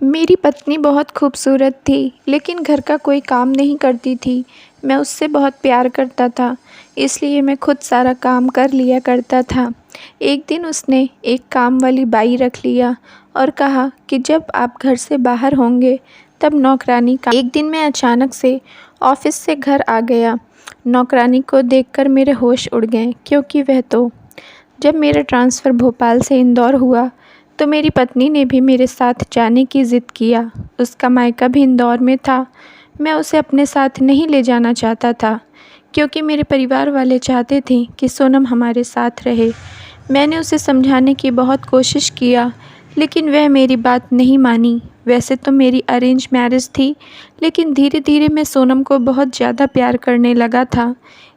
मेरी पत्नी बहुत खूबसूरत थी, लेकिन घर का कोई काम नहीं करती थी। मैं उससे बहुत प्यार करता था, इसलिए मैं खुद सारा काम कर लिया करता था। एक दिन उसने एक काम वाली बाई रख लिया और कहा कि जब आप घर से बाहर होंगे तब नौकरानी का। एक दिन मैं अचानक से ऑफिस से घर आ गया। नौकरानी को देखकर मेरे होश उड़ गए, क्योंकि वह तो जब मेरा ट्रांसफ़र भोपाल से इंदौर हुआ तो मेरी पत्नी ने भी मेरे साथ जाने की ज़िद किया। उसका मायका भी इंदौर में था। मैं उसे अपने साथ नहीं ले जाना चाहता था, क्योंकि मेरे परिवार वाले चाहते थे कि सोनम हमारे साथ रहे। मैंने उसे समझाने की बहुत कोशिश किया, लेकिन वह मेरी बात नहीं मानी। वैसे तो मेरी अरेंज मैरिज थी, लेकिन धीरे धीरे मैं सोनम को बहुत ज़्यादा प्यार करने लगा था।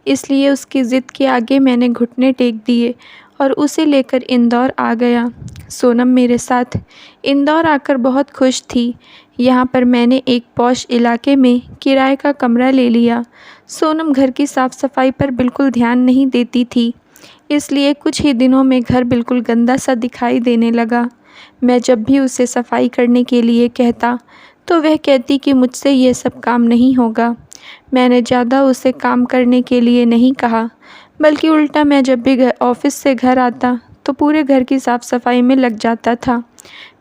इसलिए उसकी ज़िद के आगे मैंने घुटने टेक दिए और उसे लेकर इंदौर आ गया। सोनम मेरे साथ इंदौर आकर बहुत खुश थी। यहाँ पर मैंने एक पॉश इलाके में किराए का कमरा ले लिया। सोनम घर की साफ़ सफाई पर बिल्कुल ध्यान नहीं देती थी, इसलिए कुछ ही दिनों में घर बिल्कुल गंदा सा दिखाई देने लगा। मैं जब भी उसे सफाई करने के लिए कहता तो वह कहती कि मुझसे ये सब काम नहीं होगा। मैंने ज़्यादा उसे काम करने के लिए नहीं कहा, बल्कि उल्टा मैं जब भी ऑफिस से घर आता तो पूरे घर की साफ़ सफाई में लग जाता था।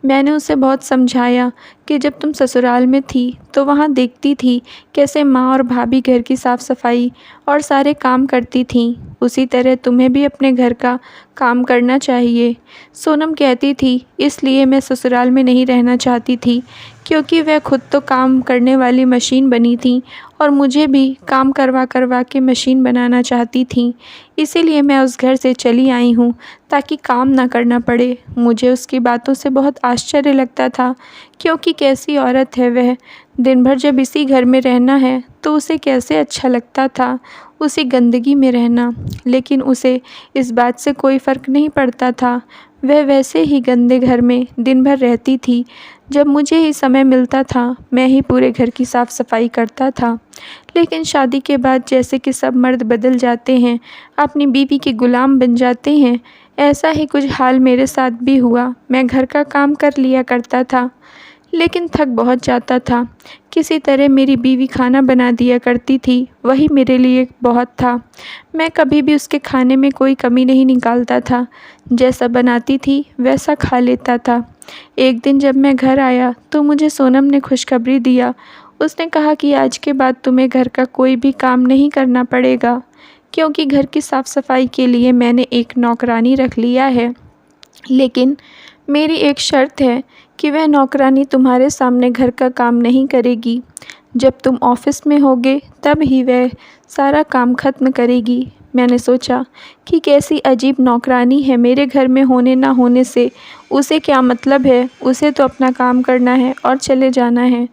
मैंने उसे बहुत समझाया कि जब तुम ससुराल में थी तो वहाँ देखती थी कैसे माँ और भाभी घर की साफ़ सफाई और सारे काम करती थीं, उसी तरह तुम्हें भी अपने घर का काम करना चाहिए। सोनम कहती थी इसलिए मैं ससुराल में नहीं रहना चाहती थी, क्योंकि वह खुद तो काम करने वाली मशीन बनी थी और मुझे भी काम करवा करवा के मशीन बनाना चाहती थी। इसीलिए मैं उस घर से चली आई हूँ, ताकि काम ना करना पड़े। मुझे उसकी बातों से बहुत आश्चर्य लगता था, क्योंकि कैसी औरत है वह। दिन भर जब इसी घर में रहना है तो उसे कैसे अच्छा लगता था उसी गंदगी में रहना, लेकिन उसे इस बात से कोई फ़र्क नहीं पड़ता था। वह वैसे ही गंदे घर में दिन भर रहती थी। जब मुझे ही समय मिलता था मैं ही पूरे घर की साफ़ सफाई करता था। लेकिन शादी के बाद जैसे कि सब मर्द बदल जाते हैं, अपनी बीवी के गुलाम बन जाते हैं, ऐसा ही कुछ हाल मेरे साथ भी हुआ। मैं घर का काम कर लिया करता था, लेकिन थक बहुत जाता था। किसी तरह मेरी बीवी खाना बना दिया करती थी, वही मेरे लिए बहुत था। मैं कभी भी उसके खाने में कोई कमी नहीं निकालता था। जैसा बनाती थी वैसा खा लेता था। एक दिन जब मैं घर आया तो मुझे सोनम ने खुशखबरी दिया। उसने कहा कि आज के बाद तुम्हें घर का कोई भी काम नहीं करना पड़ेगा, क्योंकि घर की साफ़ सफाई के लिए मैंने एक नौकरानी रख लिया है। लेकिन मेरी एक शर्त है कि वह नौकरानी तुम्हारे सामने घर का काम नहीं करेगी। जब तुम ऑफिस में होगे तब ही वह सारा काम ख़त्म करेगी। मैंने सोचा कि कैसी अजीब नौकरानी है, मेरे घर में होने ना होने से उसे क्या मतलब है, उसे तो अपना काम करना है और चले जाना है।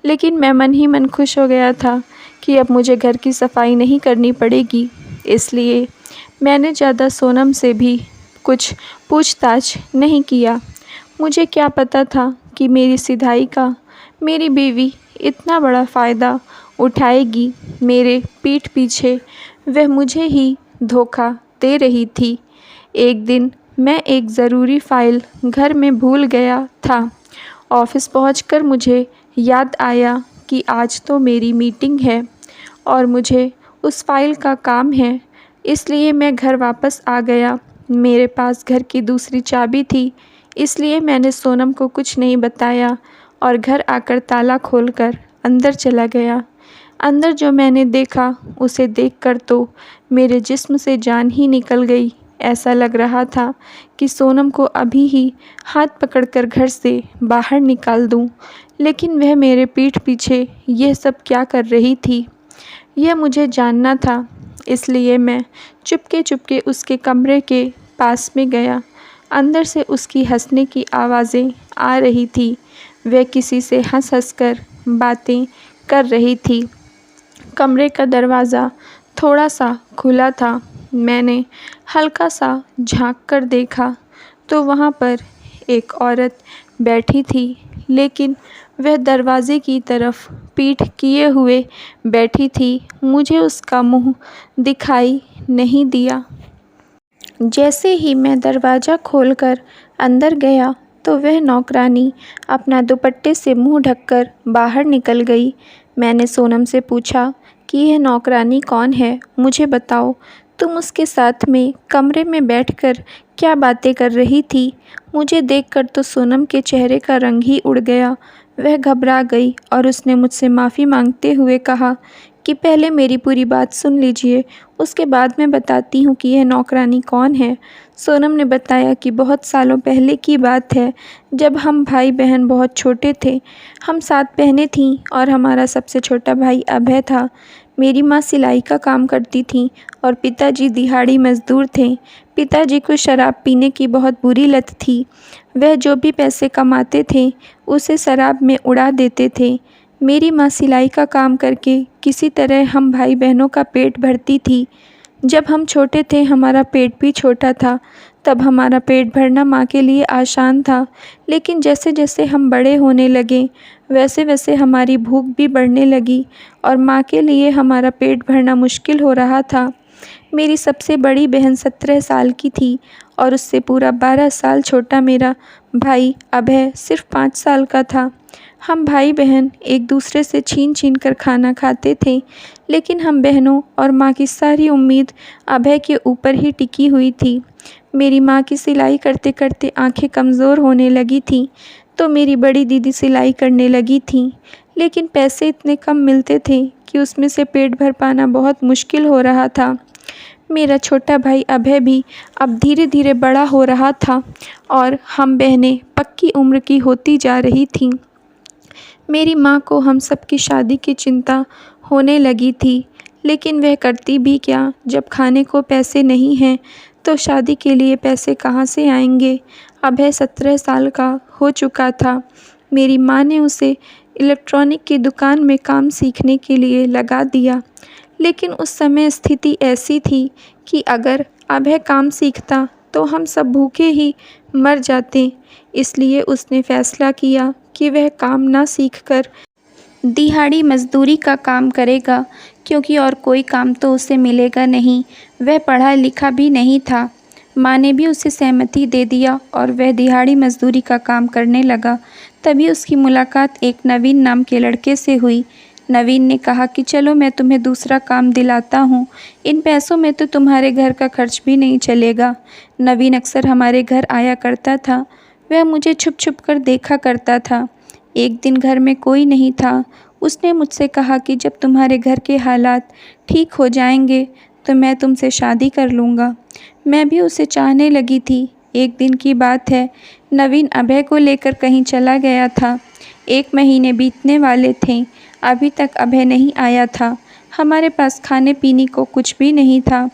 लेकिन मैं मन ही मन खुश हो गया था कि अब मुझे घर की सफाई नहीं करनी पड़ेगी। इसलिए मैंने ज़्यादा सोनम से भी कुछ पूछताछ नहीं किया। मुझे क्या पता था कि मेरी सिधाई का मेरी बीवी इतना बड़ा फ़ायदा उठाएगी। मेरे पीठ पीछे वह मुझे ही धोखा दे रही थी। एक दिन मैं एक ज़रूरी फ़ाइल घर में भूल गया था। ऑफ़िस पहुंचकर मुझे याद आया कि आज तो मेरी मीटिंग है और मुझे उस फ़ाइल का काम है। इसलिए मैं घर वापस आ गया। मेरे पास घर की दूसरी चाबी थी, इसलिए मैंने सोनम को कुछ नहीं बताया और घर आकर ताला खोलकर अंदर चला गया। अंदर जो मैंने देखा उसे देखकर तो मेरे जिस्म से जान ही निकल गई। ऐसा लग रहा था कि सोनम को अभी ही हाथ पकड़कर घर से बाहर निकाल दूं, लेकिन वह मेरे पीठ पीछे यह सब क्या कर रही थी, यह मुझे जानना था। इसलिए मैं चुपके चुपके उसके कमरे के पास में गया। अंदर से उसकी हंसने की आवाज़ें आ रही थी। वह किसी से हंस हंस कर बातें कर रही थी। कमरे का दरवाज़ा थोड़ा सा खुला था। मैंने हल्का सा झांक कर देखा तो वहाँ पर एक औरत बैठी थी, लेकिन वह दरवाज़े की तरफ पीठ किए हुए बैठी थी। मुझे उसका मुंह दिखाई नहीं दिया। जैसे ही मैं दरवाज़ा खोलकर अंदर गया तो वह नौकरानी अपना दुपट्टे से मुंह ढककर बाहर निकल गई। मैंने सोनम से पूछा कि यह नौकरानी कौन है, मुझे बताओ। तुम उसके साथ में कमरे में बैठकर क्या बातें कर रही थी? मुझे देखकर तो सोनम के चेहरे का रंग ही उड़ गया। वह घबरा गई और उसने मुझसे माफ़ी मांगते हुए कहा कि पहले मेरी पूरी बात सुन लीजिए, उसके बाद मैं बताती हूँ कि यह नौकरानी कौन है। सोनम ने बताया कि बहुत सालों पहले की बात है, जब हम भाई बहन बहुत छोटे थे। हम 7 बहनें थीं और हमारा सबसे छोटा भाई अभय था। मेरी माँ सिलाई का काम करती थीं और पिताजी दिहाड़ी मज़दूर थे। पिताजी को शराब पीने की बहुत बुरी लत थी। वह जो भी पैसे कमाते थे उसे शराब में उड़ा देते थे। मेरी माँ सिलाई का काम करके किसी तरह हम भाई बहनों का पेट भरती थी। जब हम छोटे थे हमारा पेट भी छोटा था, तब हमारा पेट भरना माँ के लिए आसान था। लेकिन जैसे जैसे हम बड़े होने लगे वैसे वैसे हमारी भूख भी बढ़ने लगी और माँ के लिए हमारा पेट भरना मुश्किल हो रहा था। मेरी सबसे बड़ी बहन 17 साल की थी और उससे पूरा 12 साल छोटा मेरा भाई अभय सिर्फ 5 साल का था। हम भाई बहन एक दूसरे से छीन छीन कर खाना खाते थे, लेकिन हम बहनों और माँ की सारी उम्मीद अभय के ऊपर ही टिकी हुई थी। मेरी माँ की सिलाई करते करते आंखें कमज़ोर होने लगी थीं, तो मेरी बड़ी दीदी सिलाई करने लगी थीं, लेकिन पैसे इतने कम मिलते थे कि उसमें से पेट भर पाना बहुत मुश्किल हो रहा था। मेरा छोटा भाई अभय भी अब धीरे धीरे बड़ा हो रहा था और हम बहनें पक्की उम्र की होती जा रही थीं। मेरी माँ को हम सब की शादी की चिंता होने लगी थी, लेकिन वह करती भी क्या, जब खाने को पैसे नहीं हैं तो शादी के लिए पैसे कहाँ से आएंगे। अभय 17 साल का हो चुका था। मेरी माँ ने उसे इलेक्ट्रॉनिक की दुकान में काम सीखने के लिए लगा दिया, लेकिन उस समय स्थिति ऐसी थी कि अगर अभय काम सीखता तो हम सब भूखे ही मर जाते। इसलिए उसने फ़ैसला किया कि वह काम ना सीखकर दिहाड़ी मज़दूरी का काम करेगा, क्योंकि और कोई काम तो उसे मिलेगा नहीं। वह पढ़ा लिखा भी नहीं था। माँ ने भी उसे सहमति दे दिया और वह दिहाड़ी मज़दूरी का काम करने लगा। तभी उसकी मुलाकात एक नवीन नाम के लड़के से हुई। नवीन ने कहा कि चलो मैं तुम्हें दूसरा काम दिलाता हूँ, इन पैसों में तो तुम्हारे घर का खर्च भी नहीं चलेगा। नवीन अक्सर हमारे घर आया करता था। वह मुझे छुप छुप कर देखा करता था। एक दिन घर में कोई नहीं था। उसने मुझसे कहा कि जब तुम्हारे घर के हालात ठीक हो जाएंगे तो मैं तुमसे शादी कर लूँगा। मैं भी उसे चाहने लगी थी। एक दिन की बात है, नवीन अभय को लेकर कहीं चला गया था। 1 महीने बीतने वाले थे, अभी तक अभय नहीं आया था। हमारे पास खाने पीने को कुछ भी नहीं था।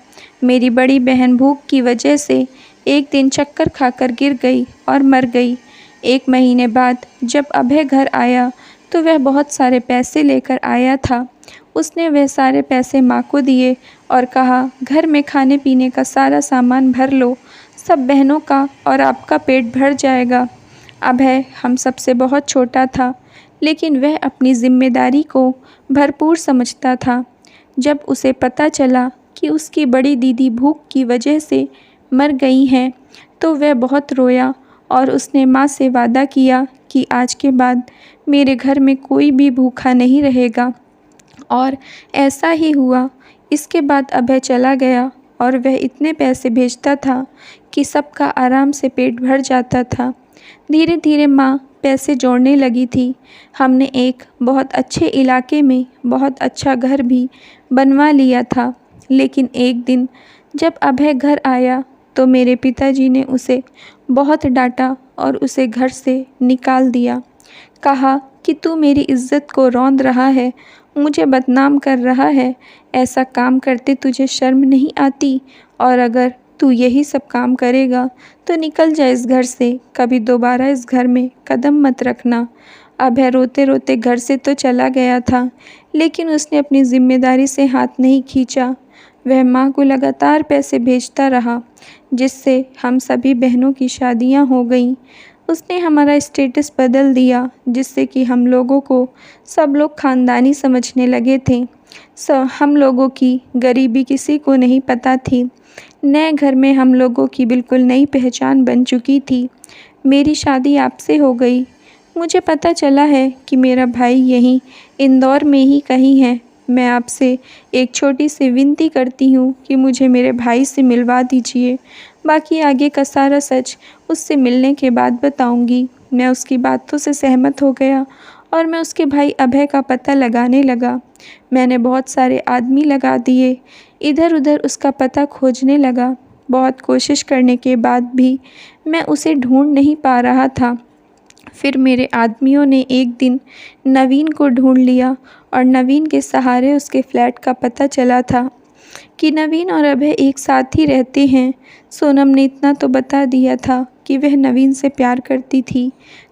मेरी बड़ी बहन भूख की वजह से एक दिन चक्कर खाकर गिर गई और मर गई। 1 महीने बाद जब अभय घर आया तो वह बहुत सारे पैसे लेकर आया था। उसने वह सारे पैसे माँ को दिए और कहा, घर में खाने पीने का सारा सामान भर लो, सब बहनों का और आपका पेट भर जाएगा। अभय हम सबसे बहुत छोटा था, लेकिन वह अपनी जिम्मेदारी को भरपूर समझता था। जब उसे पता चला कि उसकी बड़ी दीदी भूख की वजह से मर गई हैं, तो वह बहुत रोया और उसने माँ से वादा किया कि आज के बाद मेरे घर में कोई भी भूखा नहीं रहेगा। और ऐसा ही हुआ। इसके बाद अभय चला गया और वह इतने पैसे भेजता था कि सबका आराम से पेट भर जाता था। धीरे धीरे माँ पैसे जोड़ने लगी थी। हमने एक बहुत अच्छे इलाके में बहुत अच्छा घर भी बनवा लिया था। लेकिन एक दिन जब अभय घर आया तो मेरे पिताजी ने उसे बहुत डांटा और उसे घर से निकाल दिया। कहा कि तू मेरी इज्जत को रौंद रहा है, मुझे बदनाम कर रहा है, ऐसा काम करते तुझे शर्म नहीं आती? और अगर तू यही सब काम करेगा तो निकल जा इस घर से, कभी दोबारा इस घर में कदम मत रखना। अभय रोते रोते घर से तो चला गया था, लेकिन उसने अपनी जिम्मेदारी से हाथ नहीं खींचा। वह माँ को लगातार पैसे भेजता रहा, जिससे हम सभी बहनों की शादियाँ हो गईं। उसने हमारा स्टेटस बदल दिया, जिससे कि हम लोगों को सब लोग ख़ानदानी समझने लगे थे। हम लोगों की गरीबी किसी को नहीं पता थी। नए घर में हम लोगों की बिल्कुल नई पहचान बन चुकी थी। मेरी शादी आपसे हो गई। मुझे पता चला है कि मेरा भाई यहीं इंदौर में ही कहीं है। मैं आपसे एक छोटी सी विनती करती हूँ कि मुझे मेरे भाई से मिलवा दीजिए। बाकी आगे का सारा सच उससे मिलने के बाद बताऊँगी। मैं उसकी बातों से सहमत हो गया और मैं उसके भाई अभय का पता लगाने लगा। मैंने बहुत सारे आदमी लगा दिए, इधर उधर उसका पता खोजने लगा। बहुत कोशिश करने के बाद भी मैं उसे ढूंढ नहीं पा रहा था। फिर मेरे आदमियों ने एक दिन नवीन को ढूंढ लिया और नवीन के सहारे उसके फ्लैट का पता चला था कि नवीन और अभय एक साथ ही रहते हैं। सोनम ने इतना तो बता दिया था कि वह नवीन से प्यार करती थी,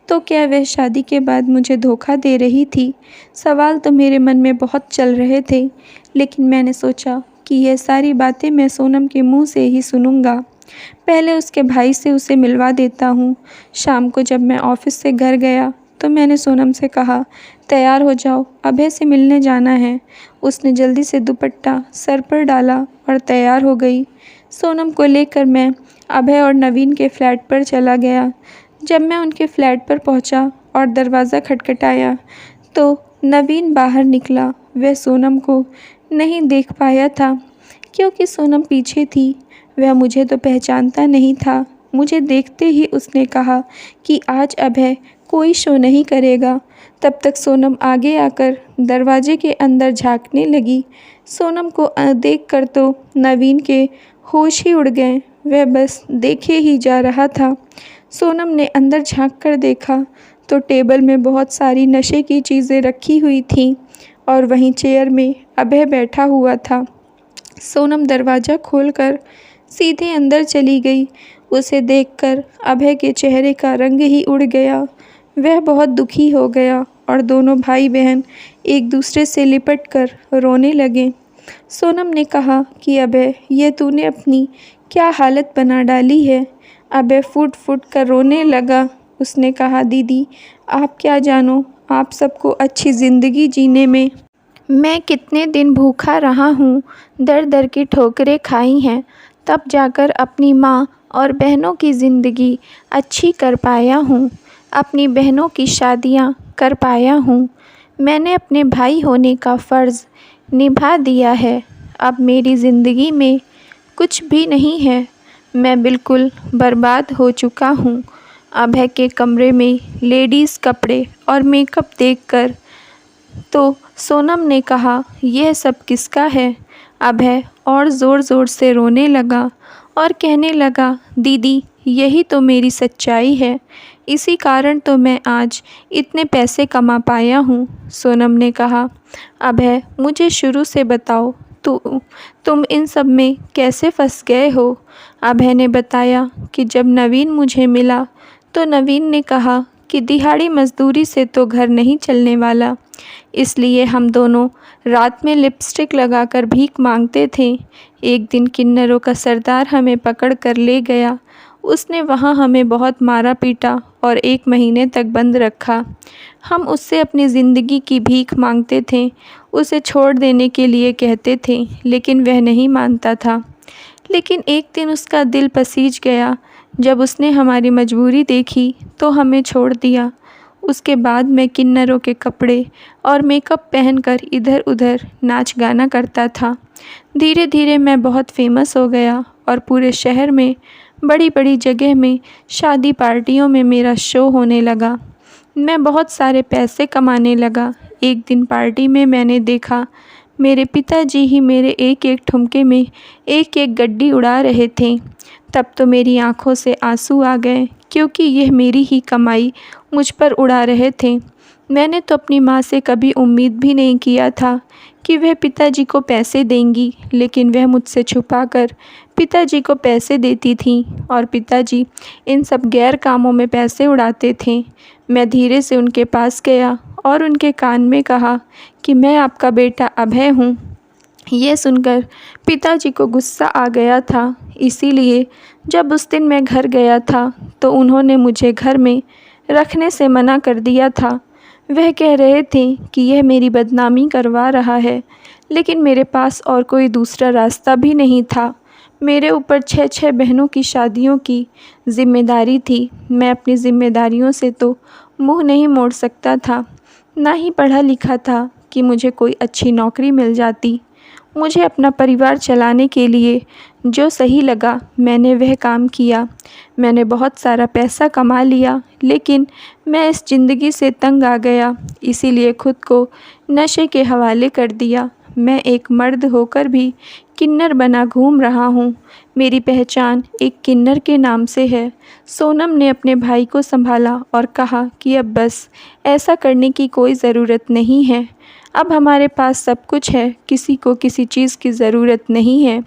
तो क्या वह शादी के बाद मुझे धोखा दे रही थी? सवाल तो मेरे मन में बहुत चल रहे थे, लेकिन मैंने सोचा कि यह सारी बातें मैं सोनम के मुंह से ही सुनूंगा। पहले उसके भाई से उसे मिलवा देता हूँ। शाम को जब मैं ऑफिस से घर गया तो मैंने सोनम से कहा, तैयार हो जाओ, अभय से मिलने जाना है। उसने जल्दी से दुपट्टा सर पर डाला और तैयार हो गई। सोनम को लेकर मैं अभय और नवीन के फ्लैट पर चला गया। जब मैं उनके फ्लैट पर पहुंचा और दरवाज़ा खटखटाया तो नवीन बाहर निकला। वह सोनम को नहीं देख पाया था क्योंकि सोनम पीछे थी। वह मुझे तो पहचानता नहीं था। मुझे देखते ही उसने कहा कि आज अभय कोई शो नहीं करेगा। तब तक सोनम आगे आकर दरवाजे के अंदर झांकने लगी। सोनम को देखकर तो नवीन के होश ही उड़ गए। वह बस देखे ही जा रहा था। सोनम ने अंदर झांक कर देखा तो टेबल में बहुत सारी नशे की चीज़ें रखी हुई थीं और वहीं चेयर में अभय बैठा हुआ था। सोनम दरवाज़ा खोलकर सीधे अंदर चली गई। उसे देखकर अभय के चेहरे का रंग ही उड़ गया। वह बहुत दुखी हो गया और दोनों भाई बहन एक दूसरे से लिपट कर रोने लगे। सोनम ने कहा कि अभय, ये तूने अपनी क्या हालत बना डाली है। अभय फूट फूट कर रोने लगा। उसने कहा, दीदी आप क्या जानो, आप सबको अच्छी ज़िंदगी जीने में मैं कितने दिन भूखा रहा हूँ, दर दर की ठोकरें खाई हैं, तब जाकर अपनी माँ और बहनों की ज़िंदगी अच्छी कर पाया हूँ। अपनी बहनों की शादियाँ कर पाया हूँ। मैंने अपने भाई होने का फ़र्ज़ निभा दिया है। अब मेरी ज़िंदगी में कुछ भी नहीं है। मैं बिल्कुल बर्बाद हो चुका हूँ। अभय के कमरे में लेडीज़ कपड़े और मेकअप देखकर तो सोनम ने कहा, यह सब किसका है? अभय और ज़ोर-ज़ोर से रोने लगा और कहने लगा, दीदी यही तो मेरी सच्चाई है। इसी कारण तो मैं आज इतने पैसे कमा पाया हूँ। सोनम ने कहा, अभय मुझे शुरू से बताओ, तुम इन सब में कैसे फंस गए हो? अभय ने बताया कि जब नवीन मुझे मिला तो नवीन ने कहा कि दिहाड़ी मजदूरी से तो घर नहीं चलने वाला, इसलिए हम दोनों रात में लिपस्टिक लगाकर भीख मांगते थे। एक दिन किन्नरों का सरदार हमें पकड़ कर ले गया। उसने वहाँ हमें बहुत मारा पीटा और 1 महीने तक बंद रखा। हम उससे अपनी ज़िंदगी की भीख मांगते थे, उसे छोड़ देने के लिए कहते थे, लेकिन वह नहीं मानता था। लेकिन एक दिन उसका दिल पसीज गया। जब उसने हमारी मजबूरी देखी तो हमें छोड़ दिया। उसके बाद मैं किन्नरों के कपड़े और मेकअप पहनकर इधर उधर नाच गाना करता था। धीरे धीरे मैं बहुत फेमस हो गया और पूरे शहर में बड़ी बड़ी जगह में शादी पार्टियों में मेरा शो होने लगा। मैं बहुत सारे पैसे कमाने लगा। एक दिन पार्टी में मैंने देखा मेरे पिताजी ही मेरे एक एक ठुमके में एक एक गड्डी उड़ा रहे थे। तब तो मेरी आंखों से आंसू आ गए, क्योंकि यह मेरी ही कमाई मुझ पर उड़ा रहे थे। मैंने तो अपनी माँ से कभी उम्मीद भी नहीं किया था कि वह पिताजी को पैसे देंगी, लेकिन वह मुझसे छुपाकर पिताजी को पैसे देती थीं और पिताजी इन सब गैर कामों में पैसे उड़ाते थे। मैं धीरे से उनके पास गया और उनके कान में कहा कि मैं आपका बेटा अभय हूँ। यह सुनकर पिताजी को गुस्सा आ गया था, इसीलिए जब उस दिन मैं घर गया था तो उन्होंने मुझे घर में रखने से मना कर दिया था। वह कह रहे थे कि यह मेरी बदनामी करवा रहा है, लेकिन मेरे पास और कोई दूसरा रास्ता भी नहीं था। मेरे ऊपर 6 बहनों की शादियों की ज़िम्मेदारी थी। मैं अपनी ज़िम्मेदारियों से तो मुँह नहीं मोड़ सकता था, ना ही पढ़ा लिखा था कि मुझे कोई अच्छी नौकरी मिल जाती। मुझे अपना परिवार चलाने के लिए जो सही लगा मैंने वह काम किया। मैंने बहुत सारा पैसा कमा लिया, लेकिन मैं इस ज़िंदगी से तंग आ गया, इसीलिए खुद को नशे के हवाले कर दिया। मैं एक मर्द होकर भी किन्नर बना घूम रहा हूँ। मेरी पहचान एक किन्नर के नाम से है। सोनम ने अपने भाई को संभाला और कहा कि अब बस ऐसा करने की कोई ज़रूरत नहीं है। अब हमारे पास सब कुछ है, किसी को किसी चीज़ की ज़रूरत नहीं है,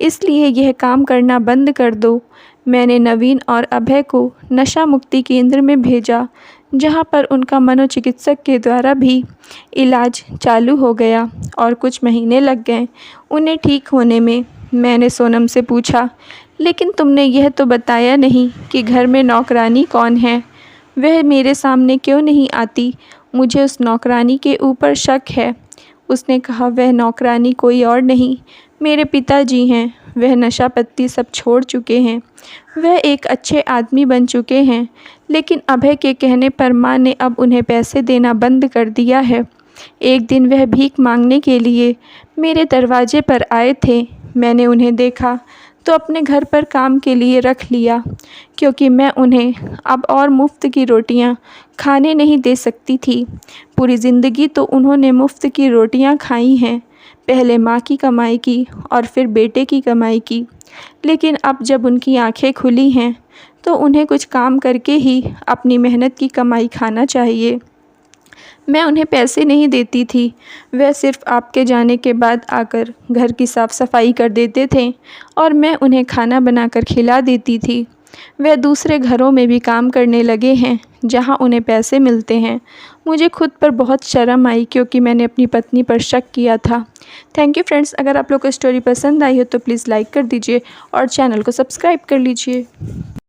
इसलिए यह काम करना बंद कर दो। मैंने नवीन और अभय को नशा मुक्ति केंद्र में भेजा, जहां पर उनका मनोचिकित्सक के द्वारा भी इलाज चालू हो गया और कुछ महीने लग गए उन्हें ठीक होने में। मैंने सोनम से पूछा, लेकिन तुमने यह तो बताया नहीं कि घर में नौकरानी कौन है? वह मेरे सामने क्यों नहीं आती? मुझे उस नौकरानी के ऊपर शक है। उसने कहा, वह नौकरानी कोई और नहीं, मेरे पिताजी हैं। वह नशा पत्ती सब छोड़ चुके हैं, वह एक अच्छे आदमी बन चुके हैं, लेकिन अभय के कहने पर माँ ने अब उन्हें पैसे देना बंद कर दिया है। एक दिन वह भीख मांगने के लिए मेरे दरवाजे पर आए थे। मैंने उन्हें देखा तो अपने घर पर काम के लिए रख लिया, क्योंकि मैं उन्हें अब और मुफ्त की रोटियां खाने नहीं दे सकती थी। पूरी ज़िंदगी तो उन्होंने मुफ्त की रोटियां खाई हैं, पहले माँ की कमाई की और फिर बेटे की कमाई की। लेकिन अब जब उनकी आंखें खुली हैं तो उन्हें कुछ काम करके ही अपनी मेहनत की कमाई खाना चाहिए। मैं उन्हें पैसे नहीं देती थी, वह सिर्फ़ आपके जाने के बाद आकर घर की साफ़ सफाई कर देते थे और मैं उन्हें खाना बनाकर खिला देती थी। वह दूसरे घरों में भी काम करने लगे हैं जहां उन्हें पैसे मिलते हैं। मुझे खुद पर बहुत शर्म आई, क्योंकि मैंने अपनी पत्नी पर शक किया था। Thank you friends. अगर आप लोग को स्टोरी पसंद आई हो तो प्लीज़ लाइक कर दीजिए और चैनल को सब्सक्राइब कर लीजिए।